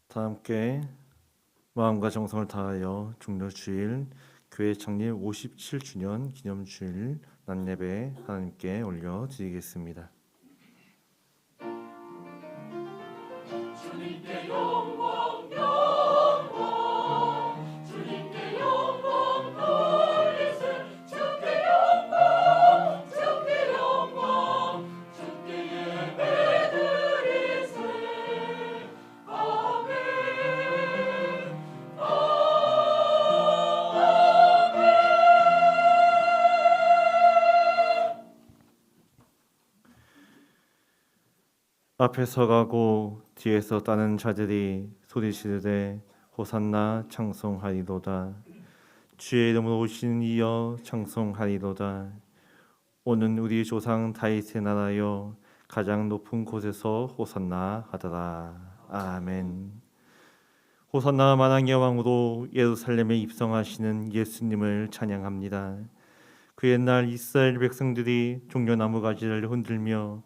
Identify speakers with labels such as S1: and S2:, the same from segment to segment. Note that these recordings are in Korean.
S1: 다 함께 마음과 정성을 다하여 종료주일 교회 창립 57주년 기념주일 낮예배 하나님께 올려드리겠습니다.
S2: 주님께 영광 영광 주님께 영광 돌리세 주께 영광 주께 영광 주께 예배드리세 아멘 아멘.
S1: 앞에 서가고 뒤에서 따는 자들이 소리지르되 호산나 찬송하리로다. 주의 이름으로 오시는 이여 찬송하리로다. 오는 우리 조상 다윗의 나라여 가장 높은 곳에서 호산나 하더라. 아멘. 호산나 만왕의 왕으로 예루살렘에 입성하시는 예수님을 찬양합니다. 그 옛날 이스라엘 백성들이 종려나무 가지를 흔들며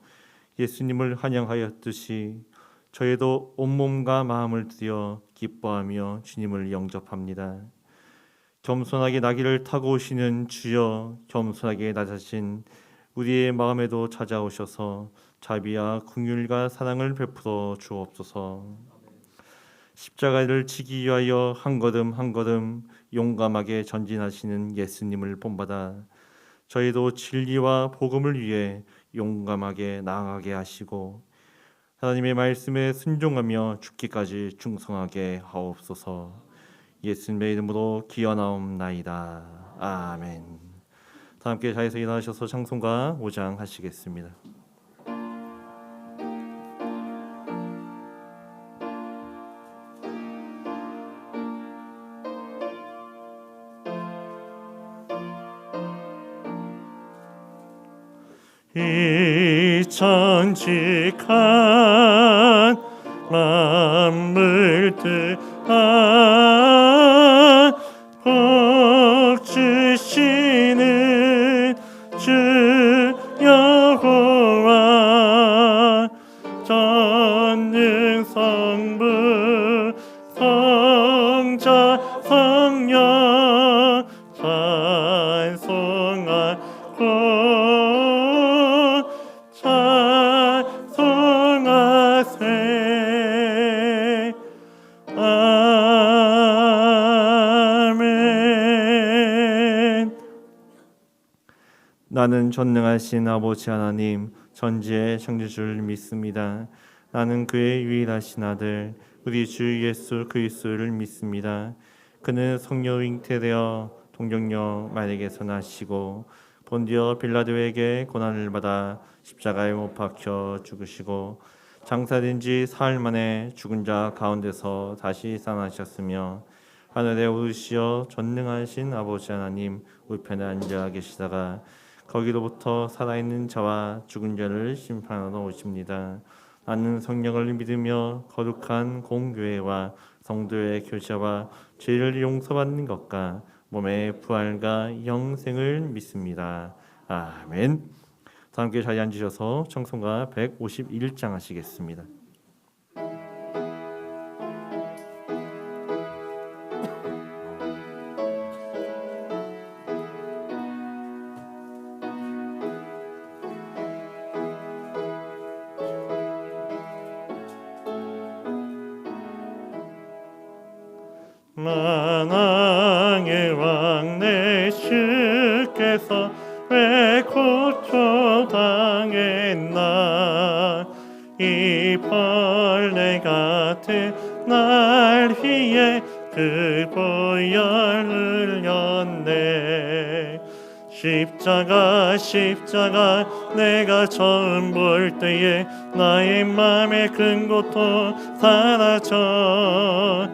S1: 예수님을 환영하였듯이 저희도 온몸과 마음을 들여 기뻐하며 주님을 영접합니다. 겸손하게 나귀를 타고 오시는 주여, 겸손하게 낮아진 우리의 마음에도 찾아오셔서 자비와 긍휼과 사랑을 베풀어 주옵소서. 십자가를 지기 위하여 한 걸음 한 걸음 용감하게 전진하시는 예수님을 본받아 저희도 진리와 복음을 위해 용감하게 나아가게 하시고 하나님의 말씀에 순종하며 죽기까지 충성하게 하옵소서. 예수님의 이름으로 기원하옵나이다. 아멘. 다 함께 자리에서 일어나셔서 찬송가 5장 하시겠습니다.
S3: 이 천직한 만물 뜻한 복 주시는 주 여호와 전능 성부 성자 성령 찬송하고 찬송하세. 아멘.
S1: 나는 전능하신 아버지 하나님 전지의 창조주를 믿습니다. 나는 그의 유일하신 아들 우리 주 예수 그리스도를 믿습니다. 그는 성령 잉태되어 동정녀 마리아에게서 나시고 본디오 빌라도에게 고난을 받아 십자가에 못 박혀 죽으시고 장사된 지 사흘 만에 죽은 자 가운데서 다시 살아나셨으며 하늘에 오르시어 전능하신 아버지 하나님 우편에 앉아 계시다가 거기로부터 살아있는 자와 죽은 자를 심판하러 오십니다. 나는 성령을 믿으며 거룩한 공교회와 성도의 교제와 죄를 용서받는 것과 몸의 부활과 영생을 믿습니다. 아멘. 다 함께 자리에 앉으셔서 찬송가 151장 하시겠습니다.
S3: 만왕의 왕 내 주께서 왜 고초당했나. 이 벌레 같은 날 위에 그 보혈 흘렸네. 십자가 십자가 내가 처음 볼 때에 나의 맘에 큰 고통 사라져.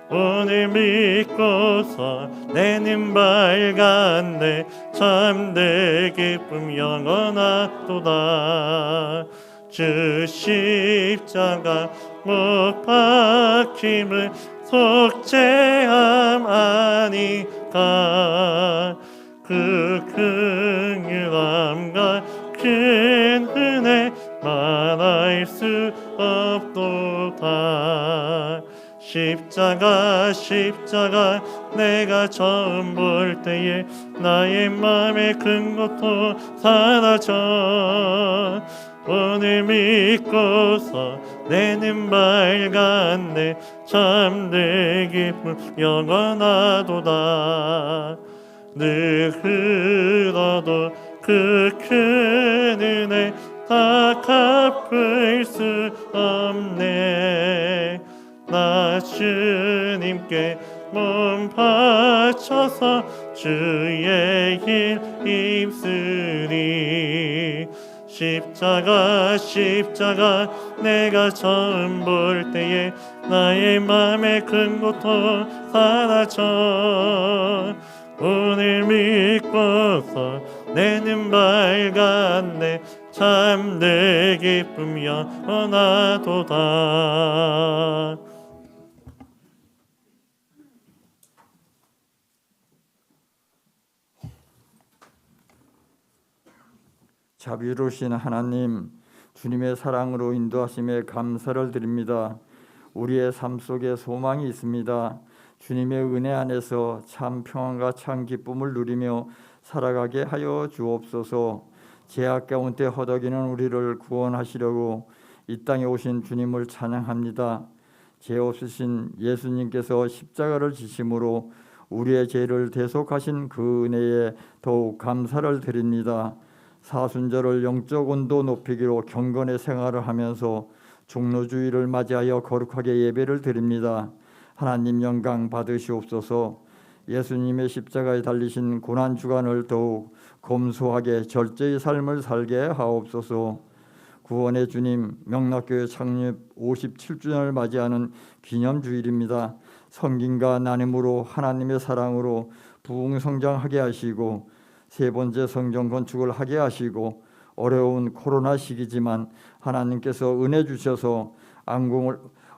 S3: 오늘 믿고서 내 눈 밝았네. 참 내 기쁨 영원하도다. 주 십자가 못 박힘을 속죄함 아니까. 그 긍휼함과 큰 은혜 말할 수 없도다. 십자가 십자가 내가 처음 볼 때에 나의 마음에 큰 고통 사라져 오늘 믿고서 내 눈 밝았네 참내 기쁨 영원하도다 늘 흘러도 그 큰 은혜 다 갚을 수 없네 나 주님께 몸 바쳐서 주의 길 입으리 십자가 십자가 내가 처음 볼 때에 나의 맘에 큰 고통 사라져 오늘 믿고서 내 눈 밝았네 참 내 기쁨 영원하도다
S4: 자비로우신 하나님, 주님의 사랑으로 인도하심에 감사를 드립니다. 우리의 삶 속에 소망이 있습니다. 주님의 은혜 안에서 참 평안과 참 기쁨을 누리며 살아가게 하여 주옵소서. 죄악 가운데 허덕이는 우리를 구원하시려고 이 땅에 오신 주님을 찬양합니다. 죄 없으신 예수님께서 십자가를 지심으로 우리의 죄를 대속하신 그 은혜에 더욱 감사를 드립니다. 사순절을 영적 온도 높이기로 경건의 생활을 하면서 종로주의를 맞이하여 거룩하게 예배를 드립니다. 하나님 영광 받으시옵소서. 예수님의 십자가에 달리신 고난주간을 더욱 검소하게 절제의 삶을 살게 하옵소서. 구원의 주님 명락교회 창립 57주년을 맞이하는 기념주일입니다. 성김과 나눔으로 하나님의 사랑으로 부흥성장하게 하시고 세 번째 성전 건축을 하게 하시고 어려운 코로나 시기지만 하나님께서 은혜 주셔서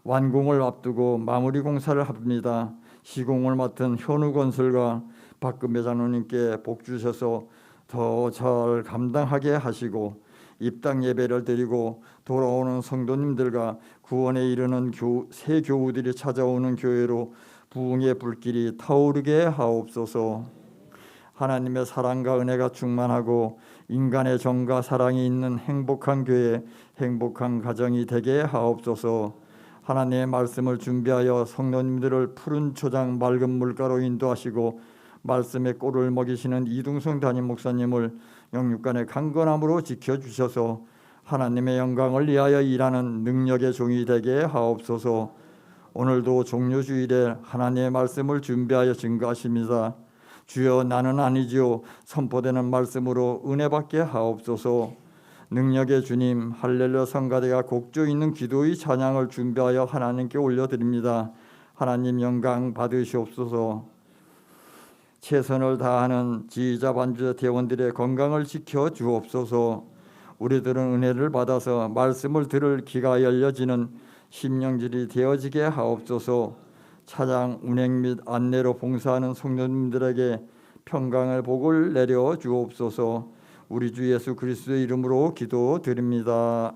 S4: 완공을 앞두고 마무리 공사를 합니다. 시공을 맡은 현우건설과 박금배 장로님께 복 주셔서 더 잘 감당하게 하시고 입당 예배를 드리고 돌아오는 성도님들과 구원에 이르는 새 교우들이 찾아오는 교회로 부흥의 불길이 타오르게 하옵소서. 하나님의 사랑과 은혜가 충만하고 인간의 정과 사랑이 있는 행복한 교회, 행복한 가정이 되게 하옵소서. 하나님의 말씀을 준비하여 성도님들을 푸른 초장 맑은 물가로 인도하시고 말씀의 꼴을 먹이시는 이둥성 담임 목사님을 영육간의 강건함으로 지켜주셔서 하나님의 영광을 위하여 일하는 능력의 종이 되게 하옵소서. 오늘도 종료주일에 하나님의 말씀을 준비하여 증거하십니다. 주여 나는 아니지요 선포되는 말씀으로 은혜 받게 하옵소서. 능력의 주님 할렐루야 성가대가 곡조 있는 기도의 찬양을 준비하여 하나님께 올려드립니다. 하나님 영광 받으시옵소서. 최선을 다하는 지휘자 반주자 대원들의 건강을 지켜 주옵소서. 우리들은 은혜를 받아서 말씀을 들을 귀가 열려지는 심령질이 되어지게 하옵소서. 차량 운행 및 안내로 봉사하는 성도님들에게 평강을 복을 내려 주옵소서. 우리 주 예수 그리스도의 이름으로 기도드립니다.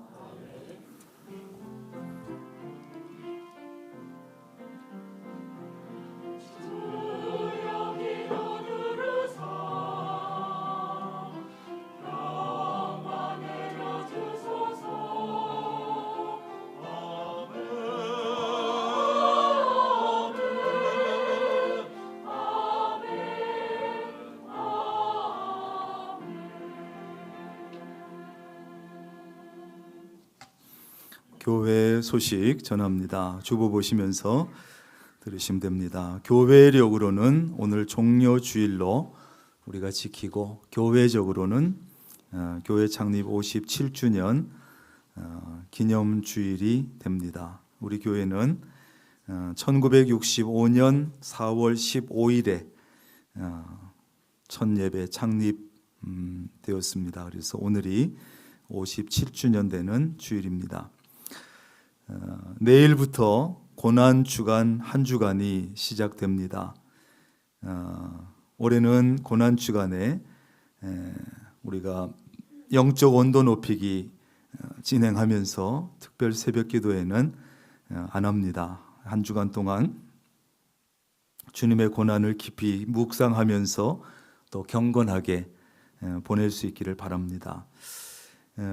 S5: 교회 소식 전합니다. 주보 보시면서 들으시면 됩니다. 교회력으로는 오늘 종료주일로 우리가 지키고 교회적으로는 교회 창립 57주년 기념주일이 됩니다. 우리 교회는 1965년 4월 15일에 첫 예배 창립되었습니다. 그래서 오늘이 57주년 되는 주일입니다. 내일부터 고난주간 한 주간이 시작됩니다. 올해는 고난주간에 우리가 영적 온도 높이기 진행하면서 특별 새벽 기도회는 안 합니다. 한 주간 동안 주님의 고난을 깊이 묵상하면서 또 경건하게 보낼 수 있기를 바랍니다.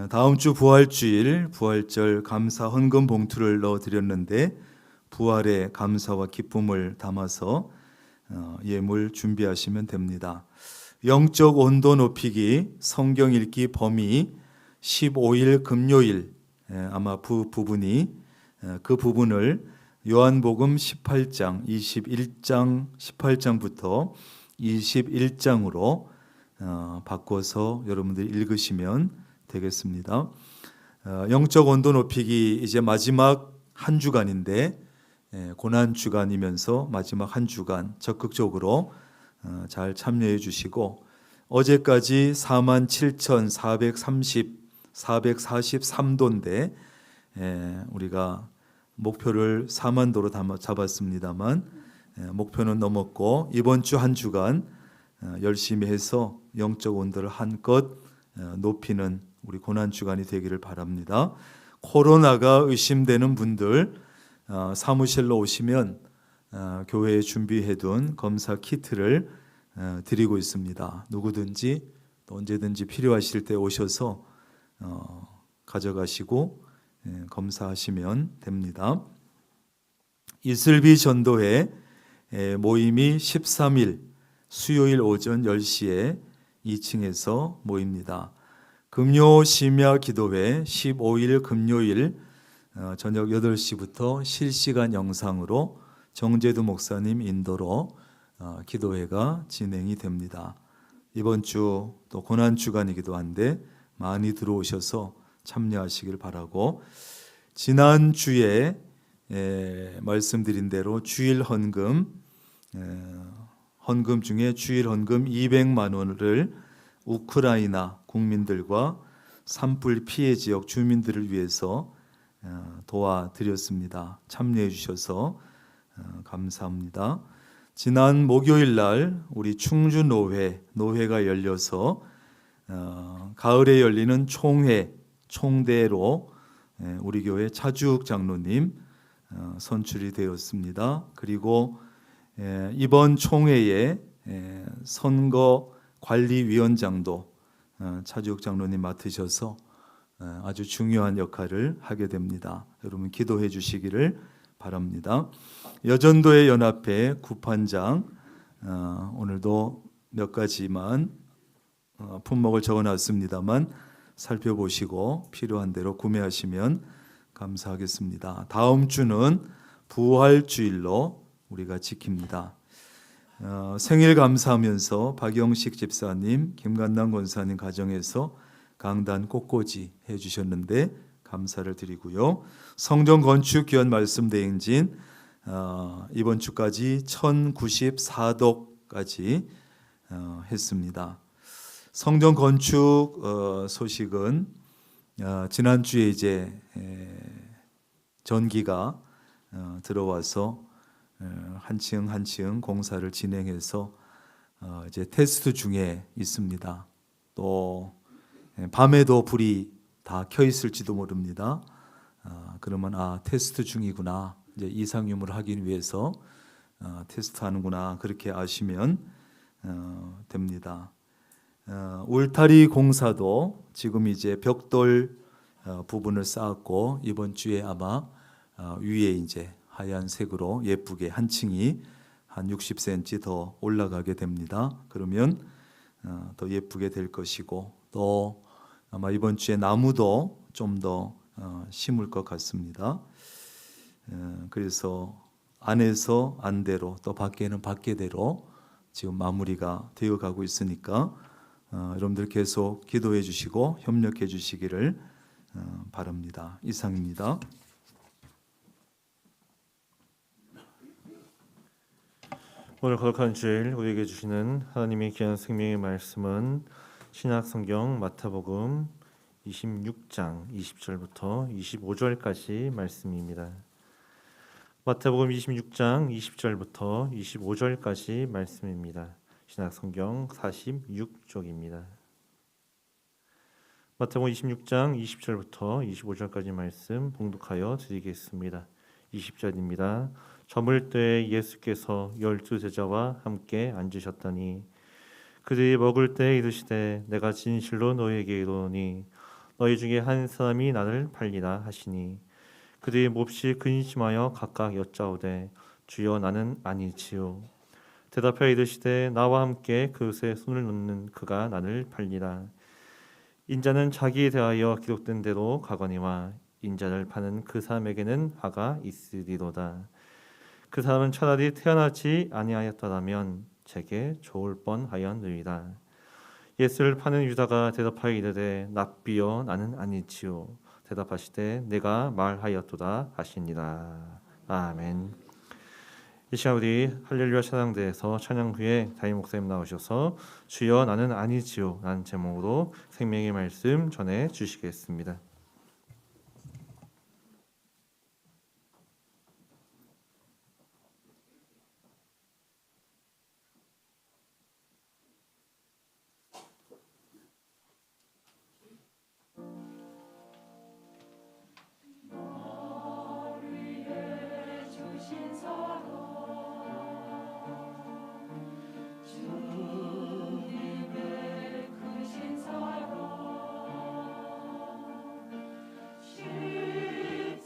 S5: 다음 주 부활주일 부활절 감사 헌금 봉투를 넣어드렸는데 부활의 감사와 기쁨을 담아서 예물 준비하시면 됩니다. 영적 온도 높이기 성경 읽기 범위 15일 금요일 아마 그 부분을 요한복음 18장 21장 18장부터 21장으로 바꿔서 여러분들이 읽으시면 되겠습니다. 영적 온도 높이기 이제 마지막 한 주간인데 고난 주간이면서 마지막 한 주간 적극적으로 잘 참여해 주시고 어제까지 47,443도인데 우리가 목표를 4만 도로 잡았습니다만 목표는 넘었고 이번 주 한 주간 열심히 해서 영적 온도를 한껏 높이는 우리 고난 주간이 되기를 바랍니다. 코로나가 의심되는 분들 사무실로 오시면 교회에 준비해둔 검사 키트를 드리고 있습니다. 누구든지 또 언제든지 필요하실 때 오셔서 가져가시고 검사하시면 됩니다. 이슬비 전도회 모임이 13일 수요일 오전 10시에 2층에서 모입니다. 금요 심야 기도회 15일 금요일 저녁 8시부터 실시간 영상으로 정재두 목사님 인도로 기도회가 진행이 됩니다. 이번 주 또 고난 주간이기도 한데 많이 들어오셔서 참여하시길 바라고 지난 주에 말씀드린 대로 주일 헌금 중에 주일 헌금 200만 원을 우크라이나 국민들과 산불 피해 지역 주민들을 위해서 도와드렸습니다. 참여해 주셔서 감사합니다. 지난 목요일 날 우리 충주 노회가 열려서 가을에 열리는 총대로 우리 교회 차주욱 장로님 선출이 되었습니다. 그리고 이번 총회에 선거관리위원장도 차주욱 장로님 맡으셔서 아주 중요한 역할을 하게 됩니다. 여러분 기도해 주시기를 바랍니다. 여전도의 연합회 구판장 오늘도 몇 가지만 품목을 적어놨습니다만 살펴보시고 필요한 대로 구매하시면 감사하겠습니다. 다음 주는 부활주일로 우리가 지킵니다. 생일 감사하면서 박영식 집사님, 김간남 권사님 가정에서 강단 꽃꽂이 해주셨는데 감사를 드리고요. 성전 건축 기원 말씀 대행진 이번 주까지 1094독까지 했습니다. 성전 건축 소식은 지난주에 이제 전기가 들어와서 한층 한층 공사를 진행해서 이제 테스트 중에 있습니다. 또 밤에도 불이 다 켜 있을지도 모릅니다. 그러면 테스트 중이구나. 이제 이상 유무를 하기 위해서 테스트하는구나. 그렇게 아시면 됩니다. 울타리 공사도 지금 이제 벽돌 부분을 쌓았고 이번 주에 아마 위에 이제 하얀색으로 예쁘게 한 층이 한 60cm 더 올라가게 됩니다. 그러면 더 예쁘게 될 것이고 또 아마 이번 주에 나무도 좀 더 심을 것 같습니다. 그래서 안에서 안대로 또 밖에는 밖에대로 지금 마무리가 되어가고 있으니까 여러분들 계속 기도해 주시고 협력해 주시기를 바랍니다. 이상입니다.
S1: 오늘 거룩한 주일 우리에게 주시는 하나님의 귀한 생명의 말씀은 신약성경 마태복음 26장 20절부터 25절까지 말씀입니다. 마태복음 26장 20절부터 25절까지 말씀입니다. 신약성경 46쪽입니다. 마태복음 26장 20절부터 25절까지 말씀 봉독하여 드리겠습니다. 20절입니다. 저물 때 예수께서 12제자와 함께 앉으셨더니 그들이 먹을 때 이르시되 내가 진실로 너희에게 이르노니 너희 중에 한 사람이 나를 팔리라 하시니 그들이 몹시 근심하여 각각 여짜오되 주여 나는 아니지요. 대답하여 이르시되 나와 함께 그릇에 손을 넣는 그가 나를 팔리라. 인자는 자기에 대하여 기록된 대로 가거니와 인자를 파는 그 사람에게는 화가 있으리로다. 그 사람은 차라리 태어나지 아니하였더라면 제게 좋을 뻔하였느니라. 예수를 파는 유다가 대답하여 이르되 랍비여 나는 아니지요. 대답하시되 내가 말하였도다 하시니라. 아멘. 이 시간 우리 할렐루야 찬양대에서 찬양 후에 담임 목사님 나오셔서 주여 나는 아니지요 라는 제목으로 생명의 말씀 전해 주시겠습니다.
S2: 주신 사랑 주님의 크신 사랑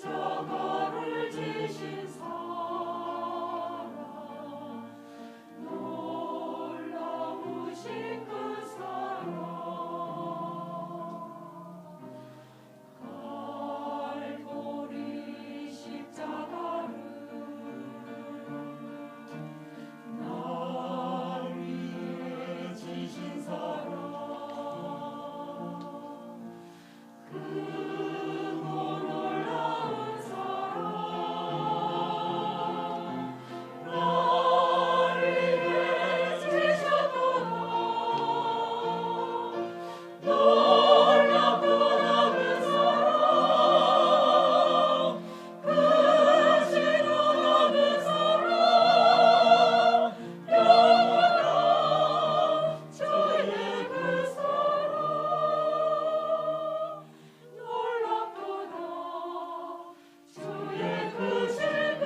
S2: 십자가를 지신 사랑 놀라우신 그 사랑 갈보리 십자가를 날 위해 지신 사랑 그 놀라운 사랑 날 위해 지셨도다 놀랍구나 그 사랑 크시구나 그 사랑 영원한 주의 그 사랑 놀랍도다 주의 크신 그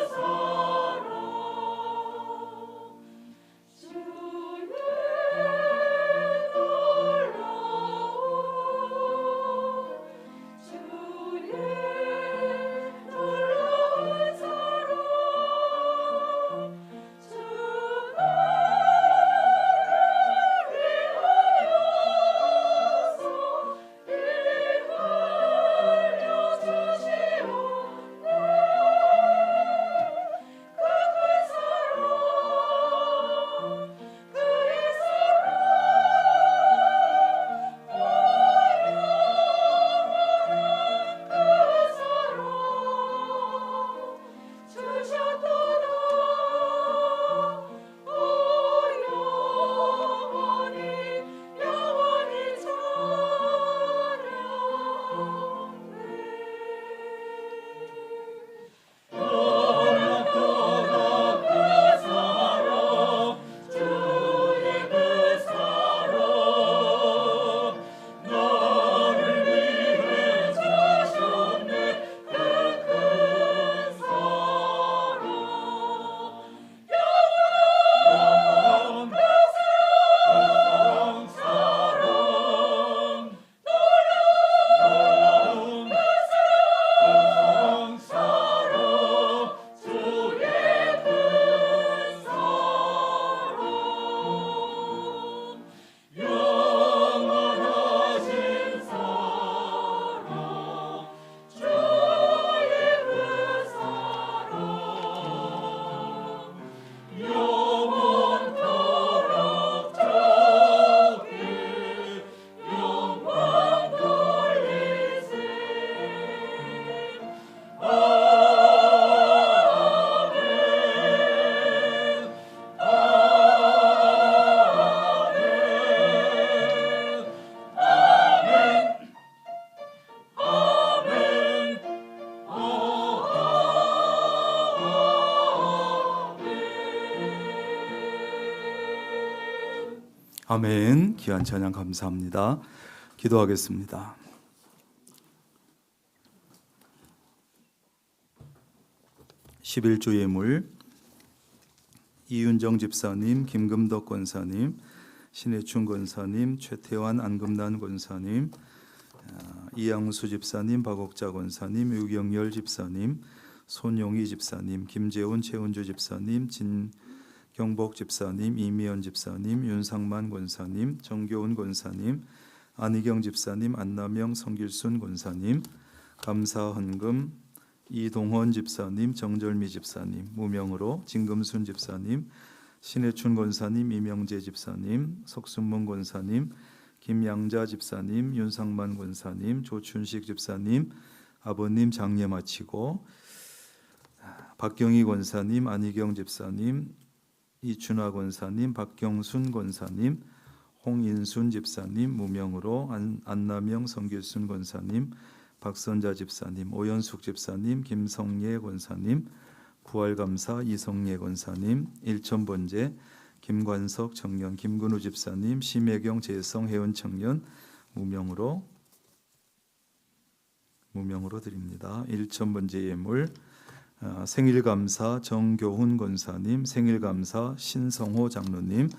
S2: 사랑 주의 놀라운 주의 놀라운 사랑 주 나를 위하여서 이 흘려 주시오네 그 사랑 그의 사랑 그 사랑 주셨도다 오 영원히 영원히 찬양해 놀랍도다 그 사랑 주의 그 사랑 나를 위해 주셨네 그 큰 사랑 영원한 그 사랑 놀라운 그 사랑 주의 큰 사랑 영원하신 사랑 주의 그 사랑 영원토록 저기 영광 돌리세
S5: 아멘. 귀한 찬양 감사합니다. 기도하겠습니다. 11조 예물 이윤정 집사님, 김금덕 권사님, 신해춘 권사님, 최태환 안금난 권사님, 이양수 집사님, 박옥자 권사님, 유경열 집사님, 손용희 집사님, 김재훈 최은주 집사님, 진경복 집사님, 이미연 집사님, 윤상만 권사님, 정교훈 권사님, 안희경 집사님, 안남영 성길순 권사님, 감사 헌금 이동헌 집사님, 정절미 집사님, 무명으로 진금순 집사님, 신해춘 권사님, 이명재 집사님, 석순문 권사님, 김양자 집사님, 윤상만 권사님, 조춘식 집사님, 아버님 장례 마치고 박경희 권사님, 안희경 집사님, 이춘화 권사님, 박경순 권사님, 홍인순 집사님, 무명으로 안남영 성길순 권사님, 박선자 집사님, 오연숙 집사님, 김성예 권사님, 부활감사 이성예 권사님, 일천번제 김관석 청년, 김근우 집사님, 심혜경 재성 회원 청년 무명으로 드립니다. 일천번제 예물 생일감사 정교훈 권사님, 생일감사 신성호 장로님,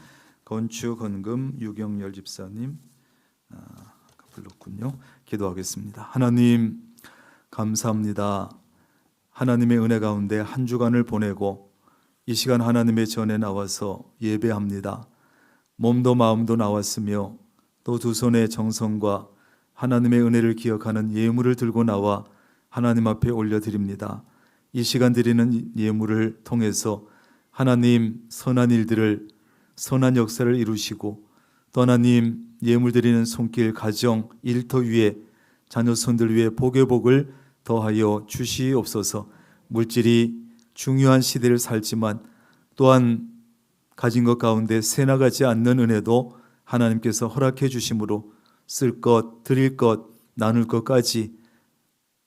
S5: 건축 헌금 유경열 집사님 불렀군요. 기도하겠습니다. 하나님 감사합니다. 하나님의 은혜 가운데 한 주간을 보내고 이 시간 하나님의 전에 나와서 예배합니다. 몸도 마음도 나왔으며 또 두 손의 정성과 하나님의 은혜를 기억하는 예물을 들고 나와 하나님 앞에 올려드립니다. 이 시간 드리는 예물을 통해서 하나님 선한 일들을 선한 역사를 이루시고 또 하나님 예물 드리는 손길 가정 일터 위에 자녀 손들 위에 복의 복을 더하여 주시옵소서. 물질이 중요한 시대를 살지만 또한 가진 것 가운데 새나가지 않는 은혜도 하나님께서 허락해 주심으로 쓸 것, 드릴 것, 나눌 것까지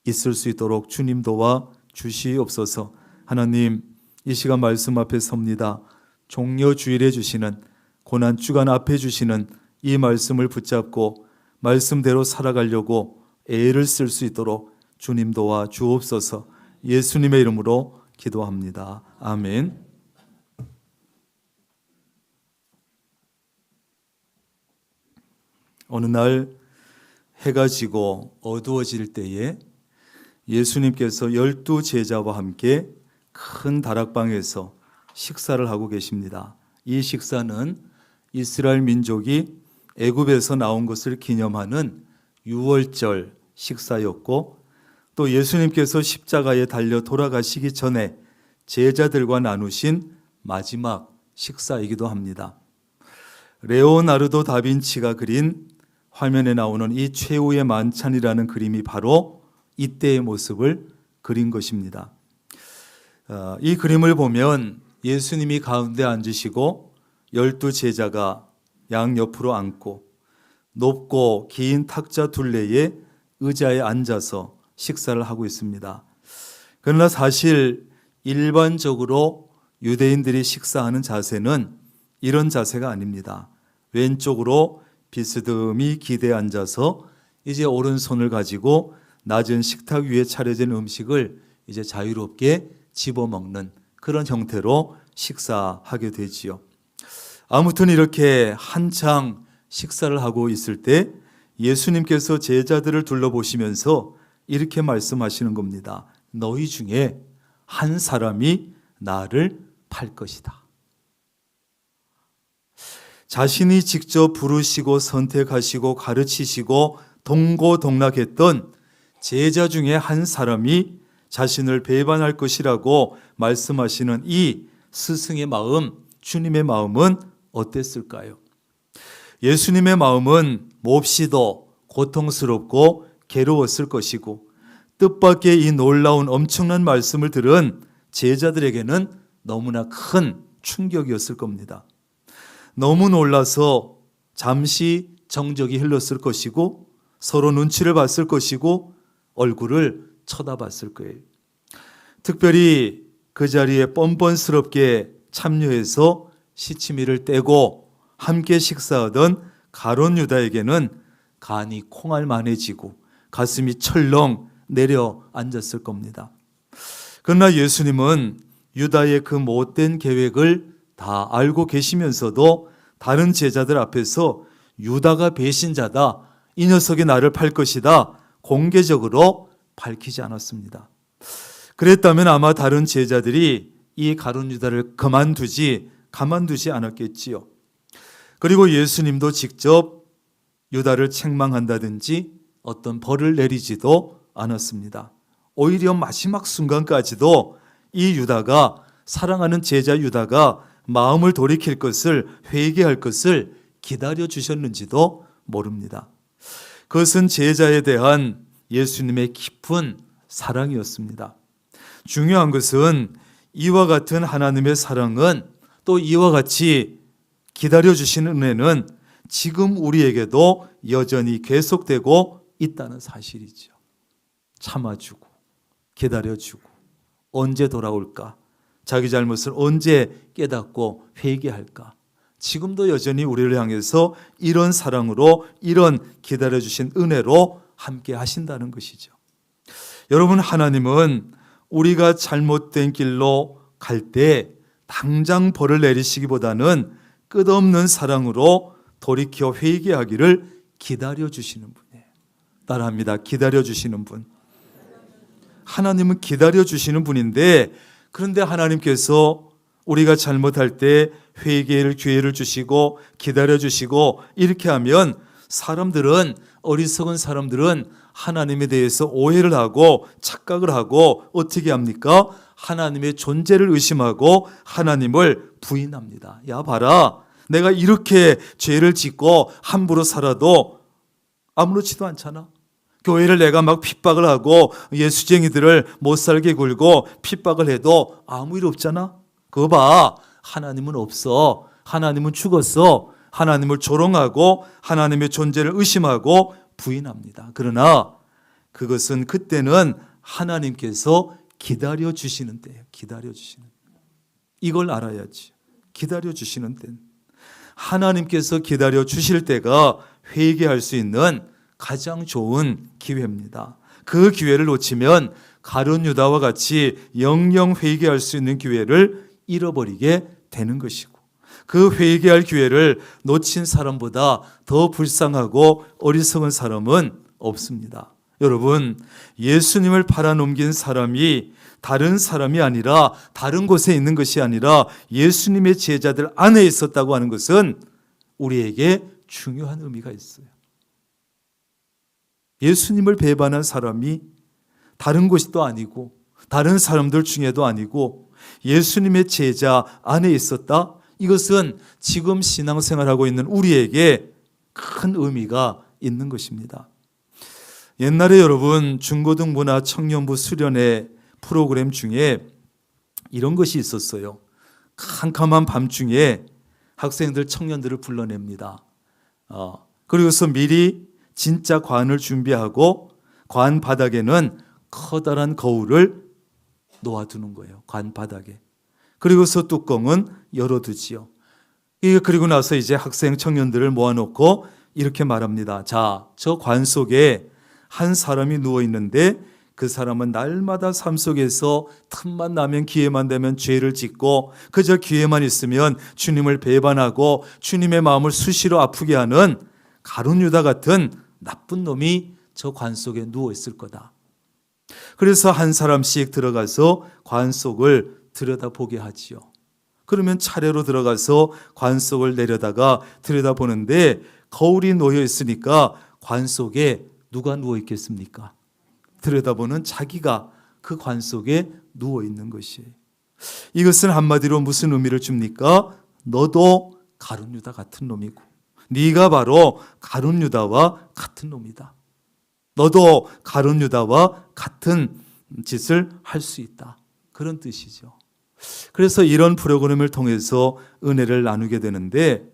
S5: 있을 수 있도록 주님 도와 주시옵소서. 하나님 이 시간 말씀 앞에 섭니다. 종려 주일에 주시는 고난 주간 앞에 주시는 이 말씀을 붙잡고 말씀대로 살아가려고 애를 쓸 수 있도록 주님 도와 주옵소서. 예수님의 이름으로 기도합니다. 아멘. 어느 날 해가 지고 어두워질 때에 예수님께서 12 제자와 함께 큰 다락방에서 식사를 하고 계십니다. 이 식사는 이스라엘 민족이 애굽에서 나온 것을 기념하는 유월절 식사였고 또 예수님께서 십자가에 달려 돌아가시기 전에 제자들과 나누신 마지막 식사이기도 합니다. 레오나르도 다빈치가 그린 화면에 나오는 이 최후의 만찬이라는 그림이 바로 이때의 모습을 그린 것입니다. 이 그림을 보면 예수님이 가운데 앉으시고 12 제자가 양옆으로 앉고 높고 긴 탁자 둘레에 의자에 앉아서 식사를 하고 있습니다. 그러나 사실 일반적으로 유대인들이 식사하는 자세는 이런 자세가 아닙니다. 왼쪽으로 비스듬히 기대에 앉아서 이제 오른손을 가지고 낮은 식탁 위에 차려진 음식을 이제 자유롭게 집어먹는 그런 형태로 식사하게 되지요. 아무튼 이렇게 한창 식사를 하고 있을 때 예수님께서 제자들을 둘러보시면서 이렇게 말씀하시는 겁니다. 너희 중에 한 사람이 나를 팔 것이다. 자신이 직접 부르시고 선택하시고 가르치시고 동고동락했던 제자 중에 한 사람이 자신을 배반할 것이라고 말씀하시는 이 스승의 마음, 주님의 마음은 어땠을까요? 예수님의 마음은 몹시도 고통스럽고 괴로웠을 것이고 뜻밖의 이 놀라운 엄청난 말씀을 들은 제자들에게는 너무나 큰 충격이었을 겁니다. 너무 놀라서 잠시 정적이 흘렀을 것이고 서로 눈치를 봤을 것이고 얼굴을 쳐다봤을 거예요. 특별히 그 자리에 뻔뻔스럽게 참여해서 시치미를 떼고 함께 식사하던 가룟 유다에게는 간이 콩알만해지고 가슴이 철렁 내려앉았을 겁니다. 그러나 예수님은 유다의 그 못된 계획을 다 알고 계시면서도 다른 제자들 앞에서 유다가 배신자다, 이 녀석이 나를 팔 것이다 공개적으로 밝히지 않았습니다. 그랬다면 아마 다른 제자들이 이 가룟 유다를 가만두지 않았겠지요. 그리고 예수님도 직접 유다를 책망한다든지 어떤 벌을 내리지도 않았습니다. 오히려 마지막 순간까지도 이 유다가, 사랑하는 제자 유다가 마음을 돌이킬 것을, 회개할 것을 기다려 주셨는지도 모릅니다. 그것은 제자에 대한 예수님의 깊은 사랑이었습니다. 중요한 것은 이와 같은 하나님의 사랑은, 또 이와 같이 기다려 주시는 은혜는 지금 우리에게도 여전히 계속되고 있다는 사실이죠. 참아주고 기다려주고 언제 돌아올까? 자기 잘못을 언제 깨닫고 회개할까? 지금도 여전히 우리를 향해서 이런 사랑으로, 이런 기다려주신 은혜로 함께 하신다는 것이죠. 여러분, 하나님은 우리가 잘못된 길로 갈 때 당장 벌을 내리시기보다는 끝없는 사랑으로 돌이켜 회개하기를 기다려주시는 분이에요. 따라합니다. 기다려주시는 분. 하나님은 기다려주시는 분인데, 그런데 하나님께서 우리가 잘못할 때 회개의 기회를 주시고 기다려주시고 이렇게 하면 사람들은, 어리석은 사람들은 하나님에 대해서 오해를 하고 착각을 하고 어떻게 합니까? 하나님의 존재를 의심하고 하나님을 부인합니다. 야 봐라, 내가 이렇게 죄를 짓고 함부로 살아도 아무렇지도 않잖아. 교회를 내가 막 핍박을 하고 예수쟁이들을 못 살게 굴고 핍박을 해도 아무 일 없잖아. 그거 봐, 하나님은 없어. 하나님은 죽었어. 하나님을 조롱하고 하나님의 존재를 의심하고 부인합니다. 그러나 그것은 그때는 하나님께서 기다려주시는 때예요. 기다려주시는 때. 이걸 알아야지. 기다려주시는 때. 하나님께서 기다려주실 때가 회개할 수 있는 가장 좋은 기회입니다. 그 기회를 놓치면 가룟 유다와 같이 영영 회개할 수 있는 기회를 잃어버리게 되는 것이고, 그 회개할 기회를 놓친 사람보다 더 불쌍하고 어리석은 사람은 없습니다. 여러분, 예수님을 팔아넘긴 사람이 다른 사람이 아니라, 다른 곳에 있는 것이 아니라 예수님의 제자들 안에 있었다고 하는 것은 우리에게 중요한 의미가 있어요. 예수님을 배반한 사람이 다른 곳도 아니고 다른 사람들 중에도 아니고 예수님의 제자 안에 있었다. 이것은 지금 신앙생활하고 있는 우리에게 큰 의미가 있는 것입니다. 옛날에 여러분, 중고등부나 청년부 수련회 프로그램 중에 이런 것이 있었어요. 캄캄한 밤중에 학생들, 청년들을 불러냅니다. 그리고서 미리 진짜 관을 준비하고 관 바닥에는 커다란 거울을 놓아두는 거예요. 관 바닥에. 그리고서 뚜껑은 열어두지요. 그리고 나서 이제 학생 청년들을 모아놓고 이렇게 말합니다. 자, 저 관 속에 한 사람이 누워 있는데 그 사람은 날마다 삶 속에서 틈만 나면, 기회만 되면 죄를 짓고 그저 기회만 있으면 주님을 배반하고 주님의 마음을 수시로 아프게 하는 가룟 유다 같은 나쁜 놈이 저 관 속에 누워 있을 거다. 그래서 한 사람씩 들어가서 관 속을 들여다보게 하지요. 그러면 차례로 들어가서 관 속을 내려다가 들여다보는데 거울이 놓여 있으니까 관 속에 누가 누워 있겠습니까? 들여다보는 자기가 그 관 속에 누워 있는 것이에요. 이것은 한마디로 무슨 의미를 줍니까? 너도 가룟 유다 같은 놈이고 네가 바로 가룟 유다와 같은 놈이다. 너도 가룟 유다와 같은 짓을 할 수 있다. 그런 뜻이죠. 그래서 이런 프로그램을 통해서 은혜를 나누게 되는데,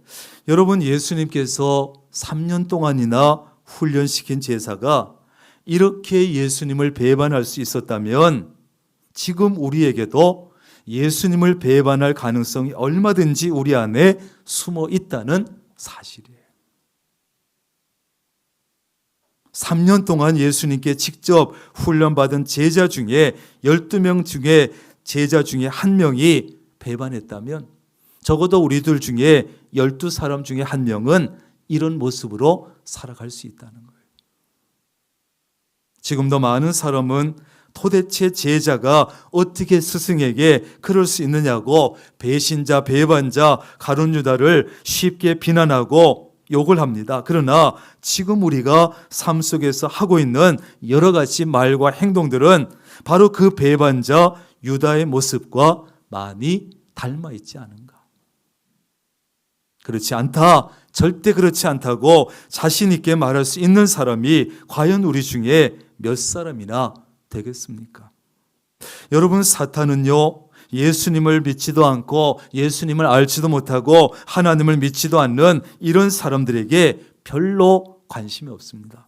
S5: 여러분, 예수님께서 3년 동안이나 훈련시킨 제사가 이렇게 예수님을 배반할 수 있었다면 지금 우리에게도 예수님을 배반할 가능성이 얼마든지 우리 안에 숨어 있다는 사실이에요. 3년 동안 예수님께 직접 훈련받은 제자 중에 12명 중에 제자 중에 한 명이 배반했다면 적어도 우리들 중에 12사람 중에 한 명은 이런 모습으로 살아갈 수 있다는 거예요. 지금도 많은 사람은 도대체 제자가 어떻게 스승에게 그럴 수 있느냐고 배신자, 배반자, 가룟 유다를 쉽게 비난하고 욕을 합니다. 그러나 지금 우리가 삶 속에서 하고 있는 여러 가지 말과 행동들은 바로 그 배반자 유다의 모습과 많이 닮아 있지 않은가? 그렇지 않다, 절대 그렇지 않다고 자신 있게 말할 수 있는 사람이 과연 우리 중에 몇 사람이나 되겠습니까? 여러분, 사탄은요, 예수님을 믿지도 않고 예수님을 알지도 못하고 하나님을 믿지도 않는 이런 사람들에게 별로 관심이 없습니다.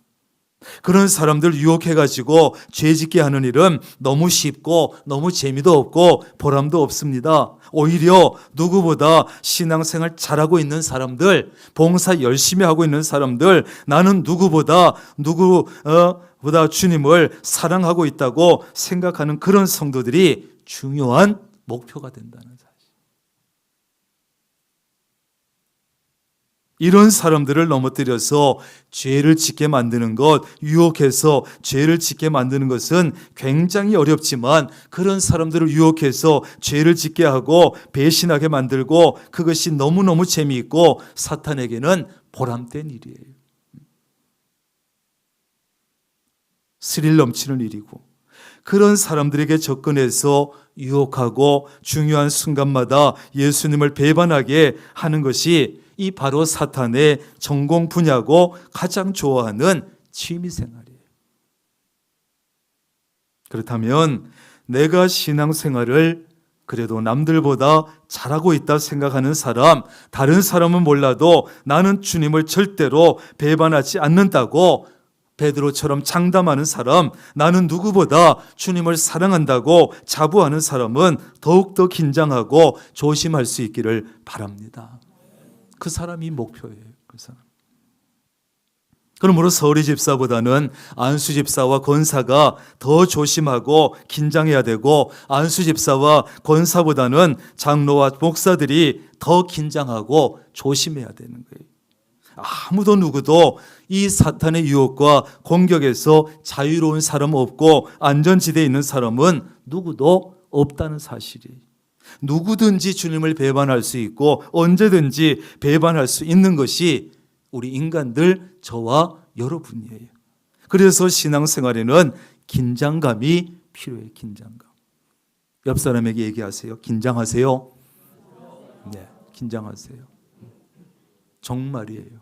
S5: 그런 사람들 유혹해가지고 죄짓게 하는 일은 너무 쉽고 너무 재미도 없고 보람도 없습니다. 오히려 누구보다 신앙생활 잘하고 있는 사람들, 봉사 열심히 하고 있는 사람들, 나는 누구보다 주님을 사랑하고 있다고 생각하는 그런 성도들이 중요한 목표가 된다는 사실. 이런 사람들을 넘어뜨려서 죄를 짓게 만드는 것, 유혹해서 죄를 짓게 만드는 것은 굉장히 어렵지만 그런 사람들을 유혹해서 죄를 짓게 하고 배신하게 만들고 그것이 너무너무 재미있고 사탄에게는 보람된 일이에요. 스릴 넘치는 일이고 그런 사람들에게 접근해서 유혹하고 중요한 순간마다 예수님을 배반하게 하는 것이 이 바로 사탄의 전공 분야고 가장 좋아하는 취미생활이에요. 그렇다면 내가 신앙생활을 그래도 남들보다 잘하고 있다 생각하는 사람, 다른 사람은 몰라도 나는 주님을 절대로 배반하지 않는다고 베드로처럼 장담하는 사람, 나는 누구보다 주님을 사랑한다고 자부하는 사람은 더욱더 긴장하고 조심할 수 있기를 바랍니다. 그 사람이 목표예요. 그 사람. 그러므로 서리 집사보다는 안수 집사와 권사가 더 조심하고 긴장해야 되고 안수 집사와 권사보다는 장로와 목사들이 더 긴장하고 조심해야 되는 거예요. 아무도 누구도 이 사탄의 유혹과 공격에서 자유로운 사람 없고 안전지대에 있는 사람은 누구도 없다는 사실이에요. 누구든지 주님을 배반할 수 있고 언제든지 배반할 수 있는 것이 우리 인간들, 저와 여러분이에요. 그래서 신앙생활에는 긴장감이 필요해요. 긴장감. 옆 사람에게 얘기하세요. 긴장하세요. 네, 긴장하세요. 정말이에요.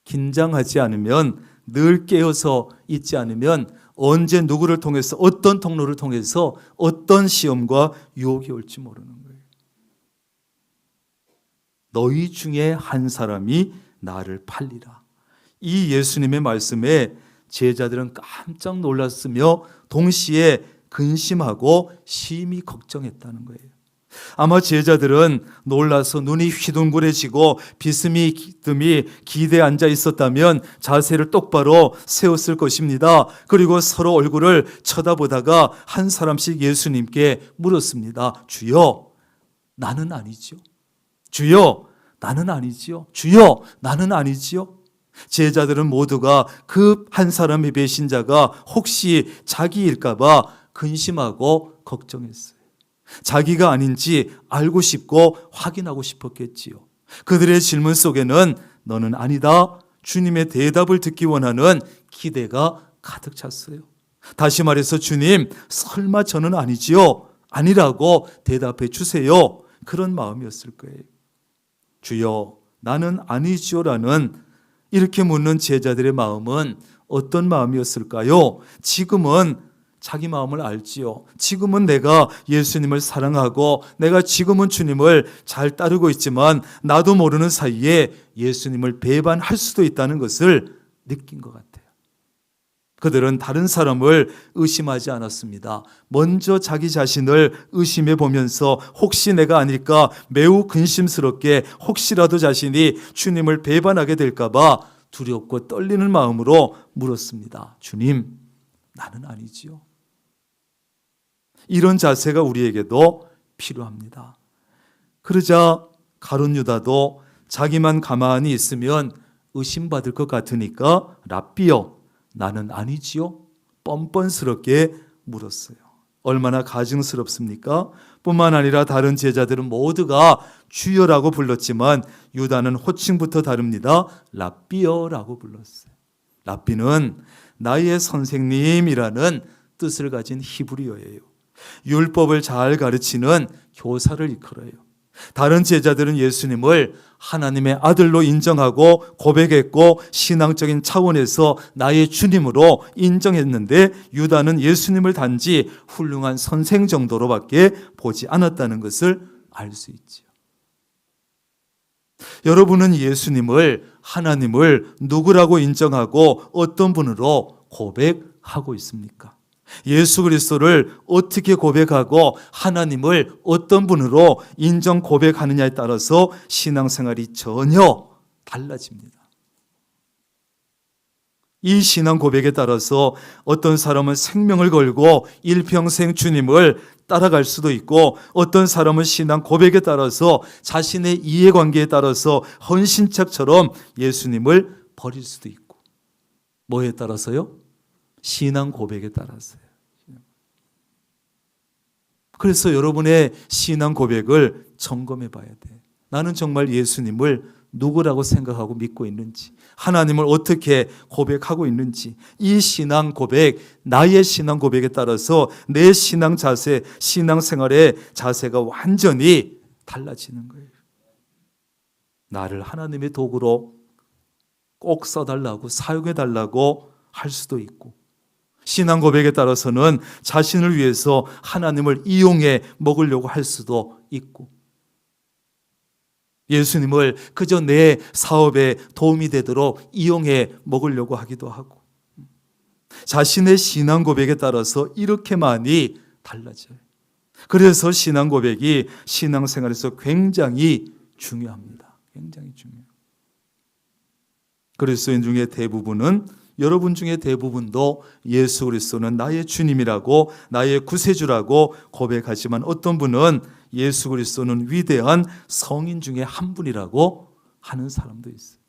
S5: 긴장하지 않으면, 늘 깨어서 있지 않으면 언제 누구를 통해서, 어떤 통로를 통해서 어떤 시험과 유혹이 올지 모르는 거예요. 너희 중에 한 사람이 나를 팔리라. 이 예수님의 말씀에 제자들은 깜짝 놀랐으며 동시에 근심하고 심히 걱정했다는 거예요. 아마 제자들은 놀라서 눈이 휘둥그레지고 비스듬히 기대에 앉아 있었다면 자세를 똑바로 세웠을 것입니다. 그리고 서로 얼굴을 쳐다보다가 한 사람씩 예수님께 물었습니다. 주여, 나는 아니지요. 주여, 나는 아니지요. 주여, 나는 아니지요. 제자들은 모두가 그 한 사람의 배신자가 혹시 자기일까 봐 근심하고 걱정했어요. 자기가 아닌지 알고 싶고 확인하고 싶었겠지요. 그들의 질문 속에는 너는 아니다, 주님의 대답을 듣기 원하는 기대가 가득 찼어요. 다시 말해서 주님, 설마 저는 아니지요? 아니라고 대답해 주세요. 그런 마음이었을 거예요. 주여, 나는 아니지요라는 이렇게 묻는 제자들의 마음은 어떤 마음이었을까요? 지금은 자기 마음을 알지요. 지금은 내가 예수님을 사랑하고 내가 지금은 주님을 잘 따르고 있지만 나도 모르는 사이에 예수님을 배반할 수도 있다는 것을 느낀 것 같아요. 그들은 다른 사람을 의심하지 않았습니다. 먼저 자기 자신을 의심해 보면서 혹시 내가 아닐까 매우 근심스럽게 혹시라도 자신이 주님을 배반하게 될까 봐 두렵고 떨리는 마음으로 물었습니다. 주님, 나는 아니지요. 이런 자세가 우리에게도 필요합니다. 그러자 가룟 유다도 자기만 가만히 있으면 의심받을 것 같으니까 랍비여, 나는 아니지요? 뻔뻔스럽게 물었어요. 얼마나 가증스럽습니까? 뿐만 아니라 다른 제자들은 모두가 주여라고 불렀지만 유다는 호칭부터 다릅니다. 랍비여라고 불렀어요. 랍비는 나의 선생님이라는 뜻을 가진 히브리어예요. 율법을 잘 가르치는 교사를 일컬어요. 다른 제자들은 예수님을 하나님의 아들로 인정하고 고백했고 신앙적인 차원에서 나의 주님으로 인정했는데 유다는 예수님을 단지 훌륭한 선생 정도로밖에 보지 않았다는 것을 알 수 있지요. 여러분은 예수님을, 하나님을 누구라고 인정하고 어떤 분으로 고백하고 있습니까? 예수 그리스도를 어떻게 고백하고 하나님을 어떤 분으로 인정 고백하느냐에 따라서 신앙생활이 전혀 달라집니다. 이 신앙 고백에 따라서 어떤 사람은 생명을 걸고 일평생 주님을 따라갈 수도 있고 어떤 사람은 신앙 고백에 따라서 자신의 이해관계에 따라서 헌신책처럼 예수님을 버릴 수도 있고 뭐에 따라서요? 신앙 고백에 따라서요. 그래서 여러분의 신앙 고백을 점검해 봐야 돼. 나는 정말 예수님을 누구라고 생각하고 믿고 있는지, 하나님을 어떻게 고백하고 있는지, 이 신앙 고백, 나의 신앙 고백에 따라서 내 신앙 자세, 신앙 생활의 자세가 완전히 달라지는 거예요. 나를 하나님의 도구로 꼭 써달라고, 사용해달라고 할 수도 있고, 신앙 고백에 따라서는 자신을 위해서 하나님을 이용해 먹으려고 할 수도 있고, 예수님을 그저 내 사업에 도움이 되도록 이용해 먹으려고 하기도 하고, 자신의 신앙 고백에 따라서 이렇게 많이 달라져요. 그래서 신앙 고백이 신앙생활에서 굉장히 중요합니다. 굉장히 중요해요. 그리스도인 중에 대부분은, 여러분 중에 대부분도 예수 그리스도는 나의 주님이라고, 나의 구세주라고 고백하지만 어떤 분은 예수 그리스도는 위대한 성인 중에 한 분이라고 하는 사람도 있어요.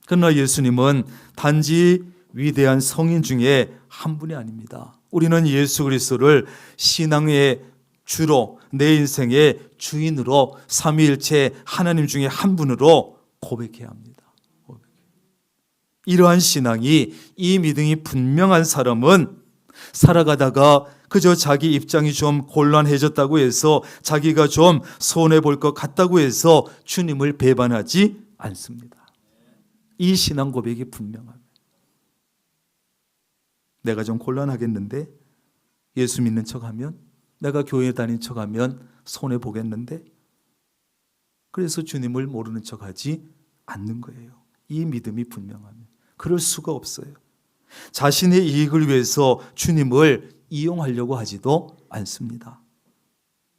S5: 그러나 예수님은 단지 위대한 성인 중에 한 분이 아닙니다. 우리는 예수 그리스도를 신앙의 주로, 내 인생의 주인으로, 삼위일체 하나님 중에 한 분으로 고백해야 합니다. 이러한 신앙이, 이 믿음이 분명한 사람은 살아가다가 그저 자기 입장이 좀 곤란해졌다고 해서, 자기가 좀 손해볼 것 같다고 해서 주님을 배반하지 않습니다. 이 신앙 고백이 분명합니다. 내가 좀 곤란하겠는데, 예수 믿는 척하면, 내가 교회 다닌 척하면 손해보겠는데, 그래서 주님을 모르는 척하지 않는 거예요. 이 믿음이 분명합니다. 그럴 수가 없어요. 자신의 이익을 위해서 주님을 이용하려고 하지도 않습니다.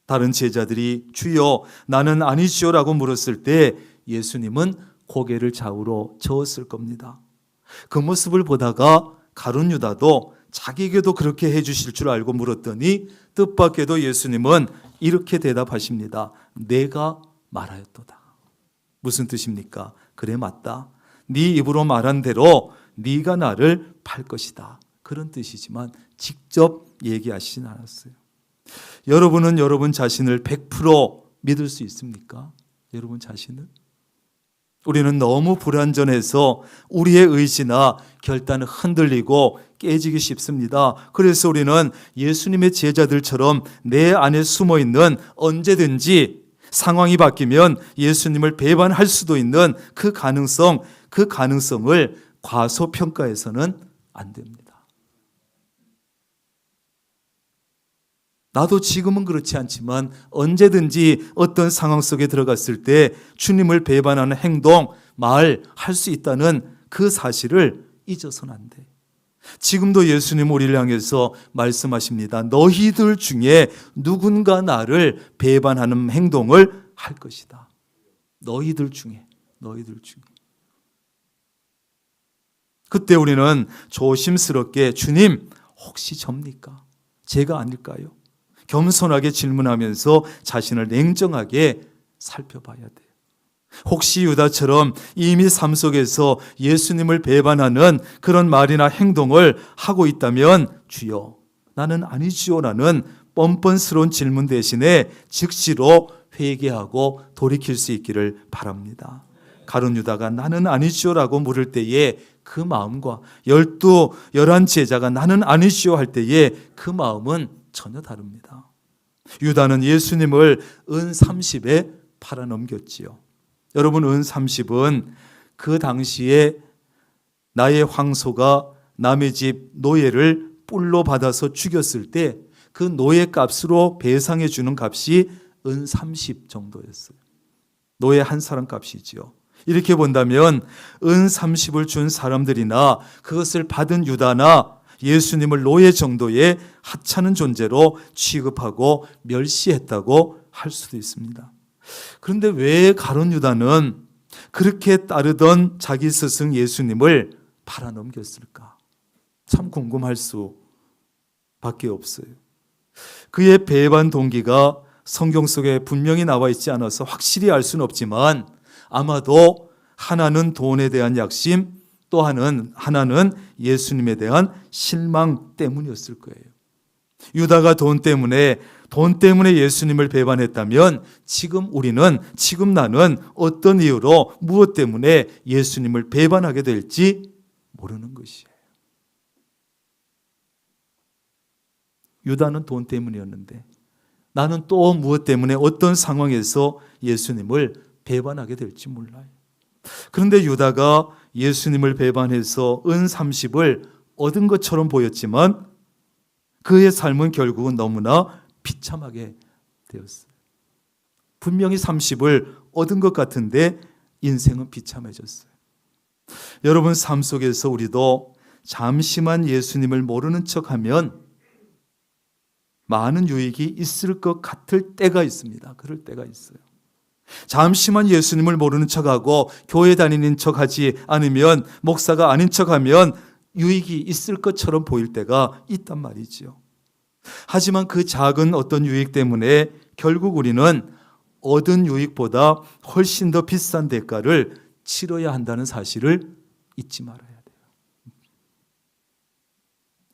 S5: 다른 제자들이 주여 나는 아니지요라고 물었을 때 예수님은 고개를 좌우로 저었을 겁니다. 그 모습을 보다가 가룟 유다도 자기에게도 그렇게 해주실 줄 알고 물었더니 뜻밖에도 예수님은 이렇게 대답하십니다. 내가 말하였도다. 무슨 뜻입니까? 그래, 맞다. 네 입으로 말한 대로 네가 나를 팔 것이다. 그런 뜻이지만 직접 얘기하시진 않았어요. 여러분은 여러분 자신을 100% 믿을 수 있습니까? 여러분 자신을? 우리는 너무 불완전해서 우리의 의지나 결단은 흔들리고 깨지기 쉽습니다. 그래서 우리는 예수님의 제자들처럼 내 안에 숨어있는, 언제든지 상황이 바뀌면 예수님을 배반할 수도 있는 그 가능성을 과소평가해서는 안 됩니다. 나도 지금은 그렇지 않지만 언제든지 어떤 상황 속에 들어갔을 때 주님을 배반하는 행동, 말 할 수 있다는 그 사실을 잊어서는 안 돼. 지금도 예수님 우리를 향해서 말씀하십니다. 너희들 중에 누군가 나를 배반하는 행동을 할 것이다. 너희들 중에. 그때 우리는 조심스럽게 주님 혹시 접니까? 제가 아닐까요? 겸손하게 질문하면서 자신을 냉정하게 살펴봐야 돼요. 혹시 유다처럼 이미 삶 속에서 예수님을 배반하는 그런 말이나 행동을 하고 있다면 주여 나는 아니지요 라는 뻔뻔스러운 질문 대신에 즉시로 회개하고 돌이킬 수 있기를 바랍니다. 가룟 유다가 나는 아니지요 라고 물을 때에 그 마음과 11 제자가 나는 아니지요 할 때에 그 마음은 전혀 다릅니다. 유다는 예수님을 은 30에 팔아넘겼지요. 여러분, 은 30은 그 당시에 나의 황소가 남의 집 노예를 뿔로 받아서 죽였을 때 그 노예 값으로 배상해 주는 값이 은 30 정도였어요. 노예 한 사람 값이지요. 이렇게 본다면 은 30을 준 사람들이나 그것을 받은 유다나 예수님을 노예 정도의 하찮은 존재로 취급하고 멸시했다고 할 수도 있습니다. 그런데 왜 가룟 유다는 그렇게 따르던 자기 스승 예수님을 팔아넘겼을까? 참 궁금할 수밖에 없어요. 그의 배반 동기가 성경 속에 분명히 나와 있지 않아서 확실히 알 수는 없지만 아마도 하나는 돈에 대한 약심, 또 하나는 예수님에 대한 실망 때문이었을 거예요. 유다가 돈 때문에 예수님을 배반했다면 지금 나는 어떤 이유로 무엇 때문에 예수님을 배반하게 될지 모르는 것이에요. 유다는 돈 때문이었는데 나는 또 무엇 때문에 어떤 상황에서 예수님을 배반하게 될지 몰라요. 그런데 유다가 예수님을 배반해서 은 30을 얻은 것처럼 보였지만 그의 삶은 결국은 너무나 비참하게 되었어요. 분명히 30을 얻은 것 같은데 인생은 비참해졌어요. 여러분, 삶 속에서 우리도 잠시만 예수님을 모르는 척하면 많은 유익이 있을 것 같을 때가 있습니다. 그럴 때가 있어요. 잠시만 예수님을 모르는 척하고 교회 다니는 척하지 않으면, 목사가 아닌 척하면 유익이 있을 것처럼 보일 때가 있단 말이죠. 하지만 그 작은 어떤 유익 때문에 결국 우리는 얻은 유익보다 훨씬 더 비싼 대가를 치러야 한다는 사실을 잊지 말아야 돼요.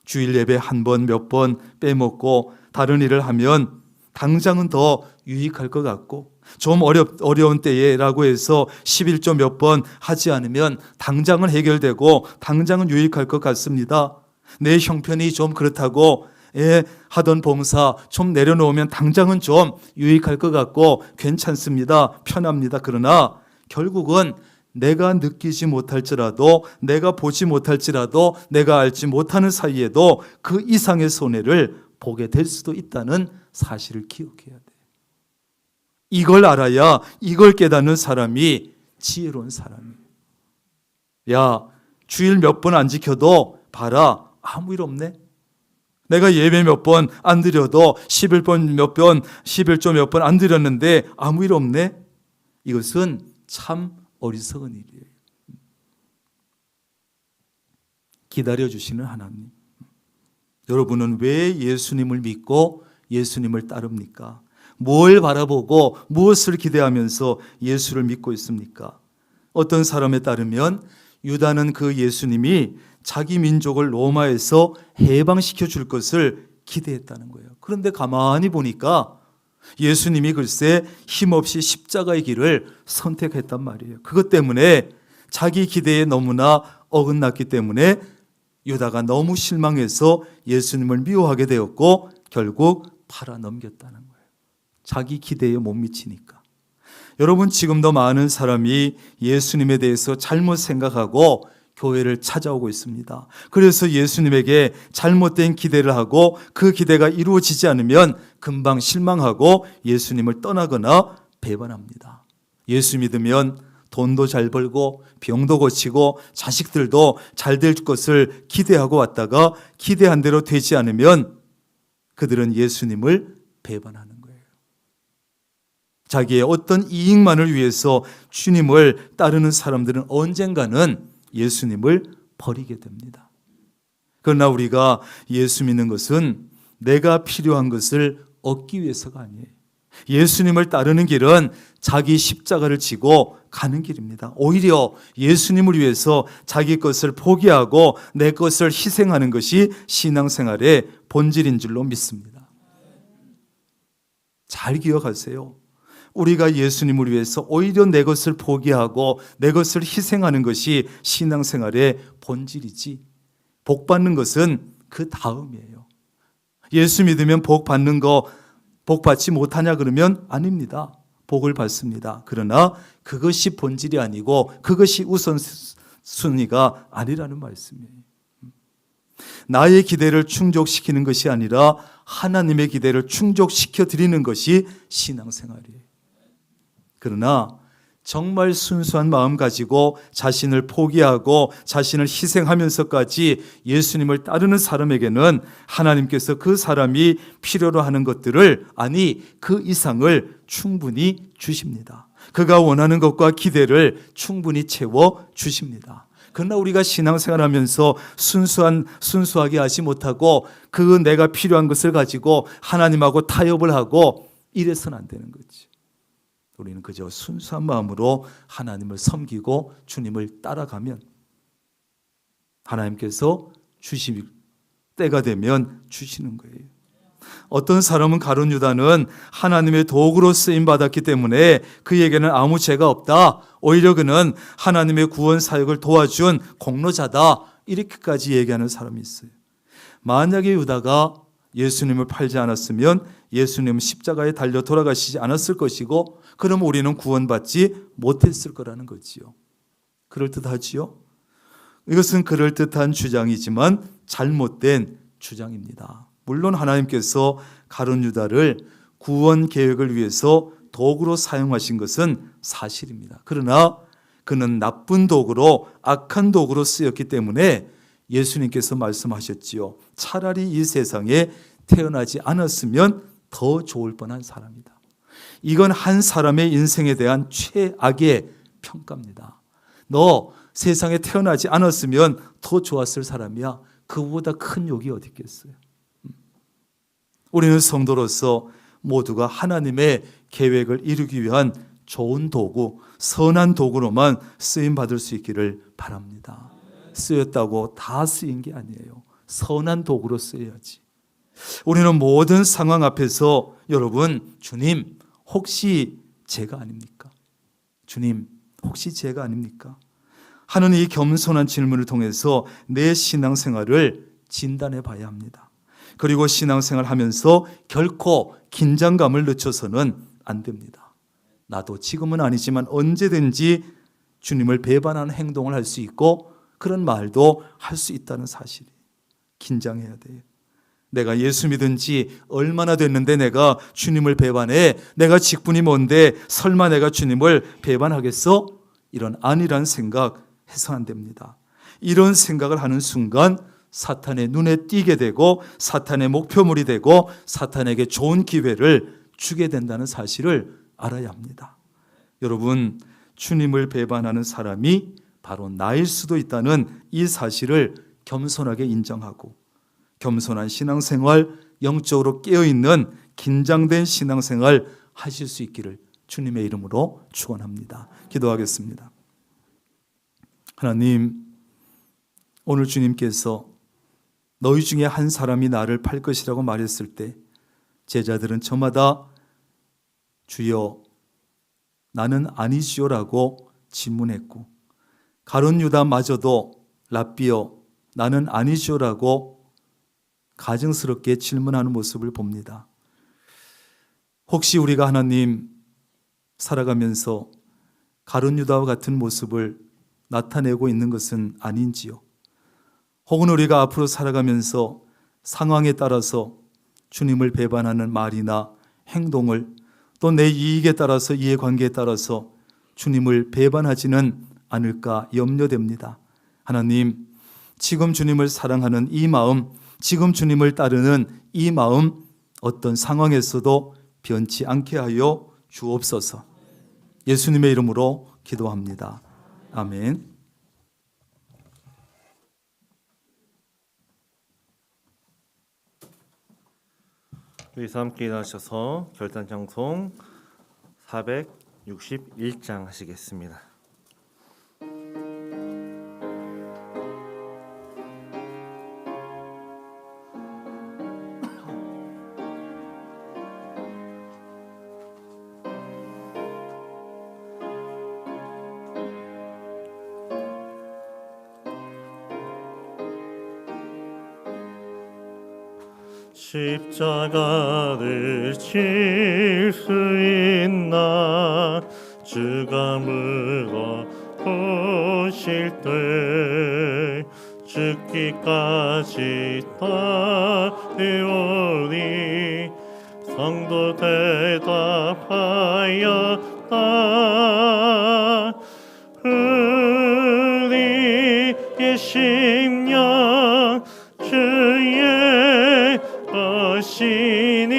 S5: 주일 예배 한 번, 몇 번 빼먹고 다른 일을 하면 당장은 더 유익할 것 같고, 좀 어려운 때에라고 해서 11조 몇 번 하지 않으면 당장은 해결되고 당장은 유익할 것 같습니다. 내 형편이 좀 그렇다고 하던 봉사 좀 내려놓으면 당장은 좀 유익할 것 같고 괜찮습니다. 편합니다. 그러나 결국은 내가 느끼지 못할지라도, 내가 보지 못할지라도, 내가 알지 못하는 사이에도 그 이상의 손해를 보게 될 수도 있다는 사실을 기억해야 돼. 이걸 알아야, 이걸 깨닫는 사람이 지혜로운 사람이에요. 야, 주일 몇 번 안 지켜도 봐라, 아무 일 없네. 내가 예배 몇 번 안 드려도 11조 몇 번 안 드렸는데 아무 일 없네. 이것은 참 어리석은 일이에요. 기다려주시는 하나님. 여러분은 왜 예수님을 믿고 예수님을 따릅니까? 뭘 바라보고 무엇을 기대하면서 예수를 믿고 있습니까? 어떤 사람에 따르면 유다는 그 예수님이 자기 민족을 로마에서 해방시켜 줄 것을 기대했다는 거예요. 그런데 가만히 보니까 예수님이 글쎄 힘없이 십자가의 길을 선택했단 말이에요. 그것 때문에 자기 기대에 너무나 어긋났기 때문에 유다가 너무 실망해서 예수님을 미워하게 되었고 결국 팔아넘겼다는 거예요. 자기 기대에 못 미치니까. 여러분, 지금도 많은 사람이 예수님에 대해서 잘못 생각하고 교회를 찾아오고 있습니다. 그래서 예수님에게 잘못된 기대를 하고 그 기대가 이루어지지 않으면 금방 실망하고 예수님을 떠나거나 배반합니다. 예수 믿으면 돈도 잘 벌고 병도 고치고 자식들도 잘 될 것을 기대하고 왔다가 기대한 대로 되지 않으면 그들은 예수님을 배반하는 거예요. 자기의 어떤 이익만을 위해서 주님을 따르는 사람들은 언젠가는 예수님을 버리게 됩니다. 그러나 우리가 예수 믿는 것은 내가 필요한 것을 얻기 위해서가 아니에요. 예수님을 따르는 길은 자기 십자가를 지고 가는 길입니다. 오히려 예수님을 위해서 자기 것을 포기하고 내 것을 희생하는 것이 신앙생활의 본질인 줄로 믿습니다. 잘 기억하세요. 우리가 예수님을 위해서 오히려 내 것을 포기하고 내 것을 희생하는 것이 신앙생활의 본질이지, 복 받는 것은 그 다음이에요. 예수 믿으면 복 받는 거, 복 받지 못하냐 그러면 아닙니다. 복을 받습니다. 그러나 그것이 본질이 아니고 그것이 우선순위가 아니라는 말씀이에요. 나의 기대를 충족시키는 것이 아니라 하나님의 기대를 충족시켜 드리는 것이 신앙생활이에요. 그러나 정말 순수한 마음 가지고 자신을 포기하고 자신을 희생하면서까지 예수님을 따르는 사람에게는 하나님께서 그 사람이 필요로 하는 것들을, 아니 그 이상을 충분히 주십니다. 그가 원하는 것과 기대를 충분히 채워 주십니다. 그러나 우리가 신앙생활하면서 순수하게 하지 못하고 그 내가 필요한 것을 가지고 하나님하고 타협을 하고 이래서는 안 되는 거지. 우리는 그저 순수한 마음으로 하나님을 섬기고 주님을 따라가면 하나님께서 주실 때가 되면 주시는 거예요. 어떤 사람은 가룟 유다는 하나님의 도구로 쓰임 받았기 때문에 그에게는 아무 죄가 없다, 오히려 그는 하나님의 구원 사역을 도와준 공로자다, 이렇게까지 얘기하는 사람이 있어요. 만약에 유다가 예수님을 팔지 않았으면 예수님은 십자가에 달려 돌아가시지 않았을 것이고, 그럼 우리는 구원받지 못했을 거라는 거지요. 그럴듯하지요? 이것은 그럴듯한 주장이지만 잘못된 주장입니다. 물론 하나님께서 가룟 유다를 구원 계획을 위해서 도구로 사용하신 것은 사실입니다. 그러나 그는 나쁜 도구로, 악한 도구로 쓰였기 때문에 예수님께서 말씀하셨지요. 차라리 이 세상에 태어나지 않았으면 더 좋을 뻔한 사람이다. 이건 한 사람의 인생에 대한 최악의 평가입니다. 너 세상에 태어나지 않았으면 더 좋았을 사람이야. 그보다 큰 욕이 어디 있겠어요. 우리는 성도로서 모두가 하나님의 계획을 이루기 위한 좋은 도구, 선한 도구로만 쓰임받을 수 있기를 바랍니다. 쓰였다고 다 쓰인 게 아니에요. 선한 도구로 쓰여야지. 우리는 모든 상황 앞에서 여러분, 주님 혹시 제가 아닙니까? 주님 혹시 제가 아닙니까? 하는 이 겸손한 질문을 통해서 내 신앙생활을 진단해 봐야 합니다. 그리고 신앙생활 하면서 결코 긴장감을 늦춰서는 안 됩니다. 나도 지금은 아니지만 언제든지 주님을 배반하는 행동을 할 수 있고 그런 말도 할 수 있다는 사실이, 긴장해야 돼요. 내가 예수 믿은 지 얼마나 됐는데 내가 주님을 배반해? 내가 직분이 뭔데 설마 내가 주님을 배반하겠어? 이런 안일한 생각 해서 안 됩니다. 이런 생각을 하는 순간 사탄의 눈에 띄게 되고 사탄의 목표물이 되고 사탄에게 좋은 기회를 주게 된다는 사실을 알아야 합니다. 여러분, 주님을 배반하는 사람이 바로 나일 수도 있다는 이 사실을 겸손하게 인정하고 겸손한 신앙생활, 영적으로 깨어있는 긴장된 신앙생활 하실 수 있기를 주님의 이름으로 축원합니다. 기도하겠습니다. 하나님, 오늘 주님께서 너희 중에 한 사람이 나를 팔 것이라고 말했을 때 제자들은 저마다 주여 나는 아니지요라고 질문했고, 가룟 유다마저도 랍비여 나는 아니지요라고 가증스럽게 질문하는 모습을 봅니다. 혹시 우리가 하나님 살아가면서 가룟 유다와 같은 모습을 나타내고 있는 것은 아닌지요? 혹은 우리가 앞으로 살아가면서 상황에 따라서 주님을 배반하는 말이나 행동을, 또 내 이익에 따라서, 이해관계에 따라서 주님을 배반하지는 않을까 염려됩니다. 하나님, 지금 주님을 사랑하는 이 마음, 지금 주님을 따르는 이 마음 어떤 상황에서도 변치 않게 하여 주옵소서. 예수님의 이름으로 기도합니다. 아멘.
S1: 우리 함께 일어나셔서 결단장송 461장 하시겠습니다.
S3: 십자가를 질 수 있나 주가 물어보실 때 죽기까지 따르오니 성도 대답하였다. 우리의 심령 주의 것이니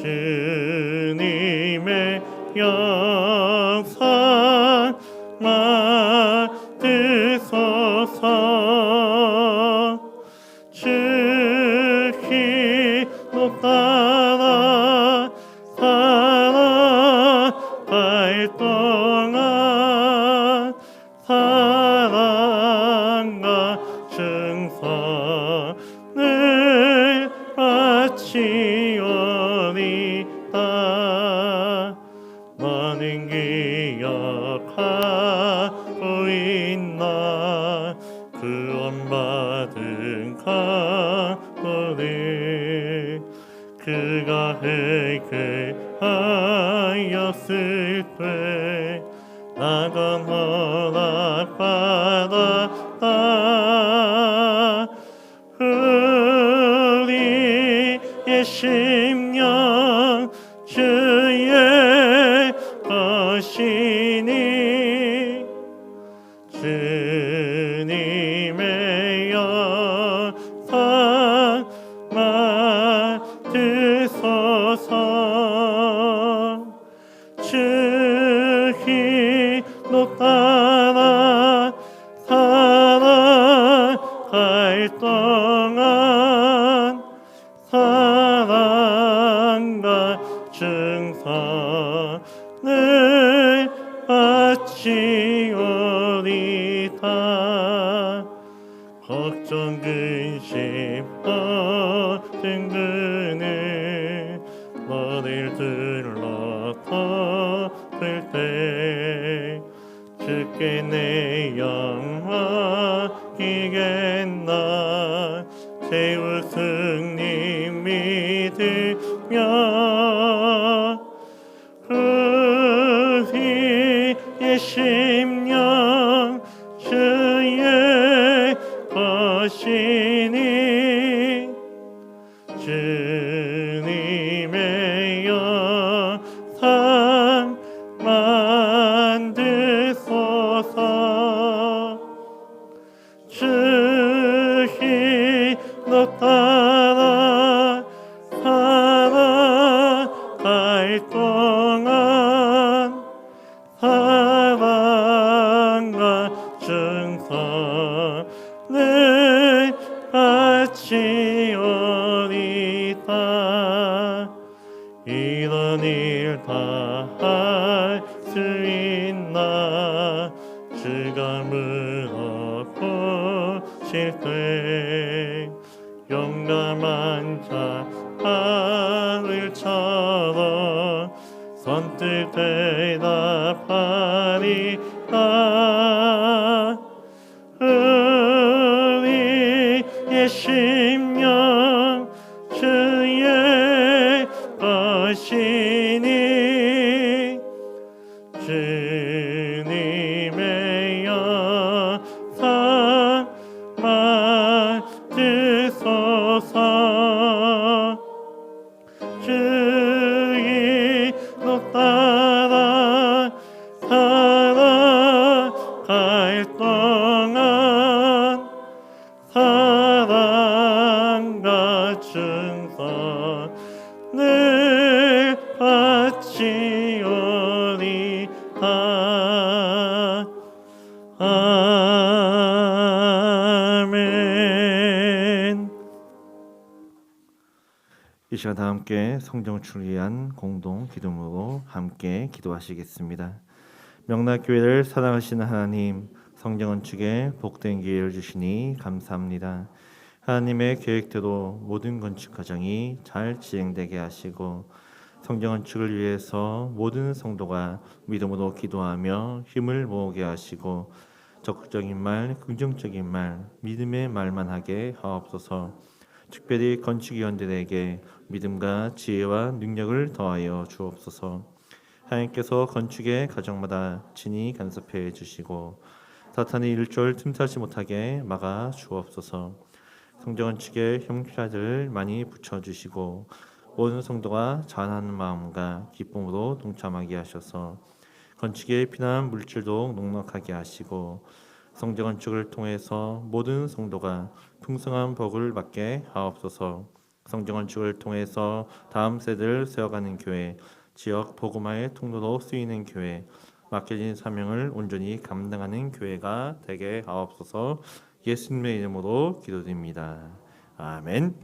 S3: 주님의 영상 맡으소서. 주 길로 따라 살아갈 동안 사랑과 충성을 바치오리다. 나는 기억하고 있나 구원받은 각오를. 그가 회개하였을 때 나건 허락받았다. 우리의 심령 주의 것이니 주님의 영상 맡으소서. 주 길로 따라 살아갈 동안 사랑과 충성을 바치오리다. 걱정 근심 모든 그는 너를 둘러덮을 때 주께 내 영광 이겠나. 제우 승님 믿으며 우리의 심령 주의 것이니 주님의 영상 만드소서. 주 길로 따라 살아갈 동안 사랑과 충성을 바치오리다. 이런 일 다 할 수 있나 주가 물어보실 때 용감한 자 하늘처럼 선뜻 대답하리라. 우리의 심령 주의 것이니 주님의 영상 맡으소서. 주 길로 따라 살아갈 동안 사랑과 충성을 바치오리다. 아멘.
S1: 이 시간 다 함께 성정축을 위한 공동 기도문으로 함께 기도하시겠습니다. 명락교회를 사랑하시는 하나님, 성정건축에 복된 기회를 주시니 감사합니다. 하나님의 계획대로 모든 건축 과정이 잘 진행되게 하시고 성정건축을 위해서 모든 성도가 믿음으로 기도하며 힘을 모으게 하시고 적극적인 말, 긍정적인 말, 믿음의 말만 하게 하옵소서. 특별히 건축위원들에게 믿음과 지혜와 능력을 더하여 주옵소서. 하나님께서 건축의 과정마다 친히 간섭해 주시고 사탄이 일절 틈타지 못하게 막아 주옵소서. 성전건축에 형제자들을 많이 붙여주시고 모든 성도가 자원하는 마음과 기쁨으로 동참하게 하셔서 건축에 필요한 물질도 넉넉하게 하시고 성전건축을 통해서 모든 성도가 풍성한 복을 받게 하옵소서. 성전건축을 통해서 다음 세대를 세워가는 교회, 지역 복음화의 통로로 쓰이는 교회, 맡겨진 사명을 온전히 감당하는 교회가 되게 하옵소서. 예수님의 이름으로 기도드립니다. 아멘.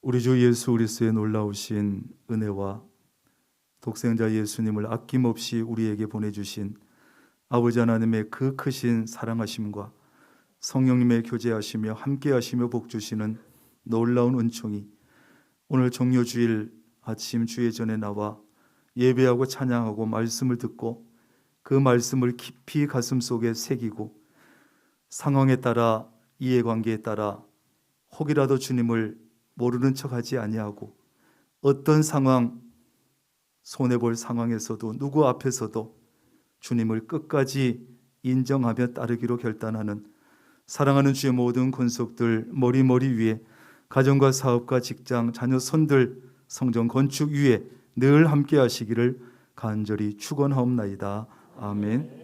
S5: 우리 주 예수 그리스도의 놀라우신 은혜와 독생자 예수님을 아낌없이 우리에게 보내주신 아버지 하나님의 그 크신 사랑하심과 성령님의 교제하시며 함께하시며 복주시는 놀라운 은총이 오늘 종료주일 아침 주예전에 나와 예배하고 찬양하고 말씀을 듣고 그 말씀을 깊이 가슴속에 새기고 상황에 따라 이해관계에 따라 혹이라도 주님을 모르는 척하지 아니하고 어떤 상황 손해볼 상황에서도 누구 앞에서도 주님을 끝까지 인정하며 따르기로 결단하는 사랑하는 주의 모든 권속들 머리 위에 가정과 사업과 직장 자녀 손들 성전 건축 위에 늘 함께 하시기를 간절히 축원하옵나이다. 아멘.